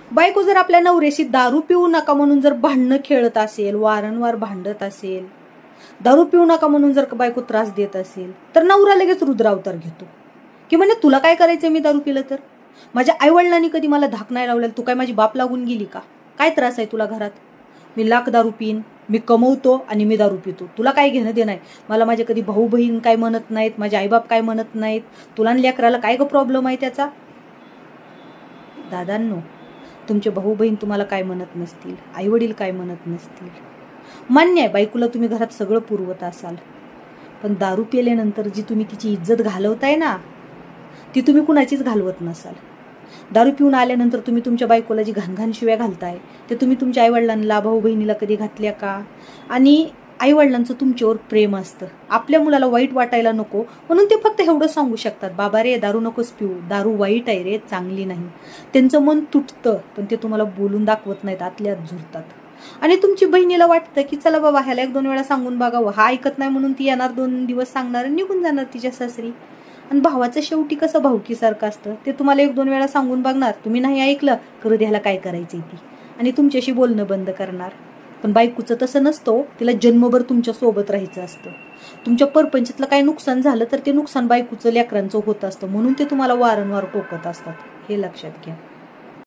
बायको जर आपल्या नवऱ्याशी दारू पिऊ नका म्हणून जर भांडणं खेळत असेल, वारंवार भांडत असेल, दारू पिऊ नका म्हणून जर बायको त्रास देत असेल, तर नवरा लगेच रुद्रावतार घेतो की म्हणजे तुला काय करायचं मी दारू पिलं तर? माझ्या आईवडिलांनी कधी मला धाक नाही लावलेला, तू काय माझी बाप लागून गेली का? काय त्रास आहे तुला घरात? मी लाख दारू पिईन, मी कमवतो आणि मी दारू पितो, तुला काय घेणं देणं आहे? मला माझे कधी भाऊ बहीण काय म्हणत नाहीत, माझे आईबाप काय म्हणत नाहीत, तुला आणि लेकराला काय ग प्रॉब्लेम आहे त्याचा? दादांनो, तुमचे भाऊ बहीण तुम्हाला काय म्हणत नसतील, आई वडील काय म्हणत नसतील, मान्य आहे बायकोला तुम्ही घरात सगळं पुरवत असाल, पण दारू पिल्यानंतर जी तुम्ही तिची इज्जत घालवताय ना, ती तुम्ही कुणाचीच घालवत नसाल. दारू पिऊन आल्यानंतर तुम्ही तुमच्या बायकोला जी घाणघाण शिव्या घालताय ते तुम्ही तुमच्या आईवडिलांना, भाऊ बहिणीला कधी घातल्या का? आणि आईवडिलांचं तुमच्यावर प्रेम असतं, आपल्या मुलाला वाईट वाटायला नको म्हणून ते फक्त एवढं सांगू शकतात, बाबा रे दारू नकोस पिऊ, दारू वाईट आहे रे, चांगली नाही. त्यांचं मन तुटतं, पण ते तुम्हाला बोलून दाखवत नाहीत, आतल्यात झुरतात. आणि तुमची बहिणीला वाटतं की चला बाबा ह्याला 1-2 वेळा सांगून बघावं, हा ऐकत नाही म्हणून ती येणार 2 दिवस सांगणार आणि निघून जाणार तिच्या सासरी. आणि भावाचं शेवटी कसं भाऊकीसारखं असतं, ते तुम्हाला 1-2 वेळा सांगून बघणार, तुम्ही नाही ऐकलं करू द्यायला काय करायचंय ती, आणि तुमच्याशी बोलणं बंद करणार. पण बायकोचं तसं नसतं, तिला जन्मभर तुमच्या सोबत राहायचं असतं. तुमच्या परपंचातलं काय नुकसान झालं तर ते नुकसान बायकोचं लेकरांचं होत असतं, म्हणून ते तुम्हाला वारंवार टोकत असतात, हे लक्षात घ्या.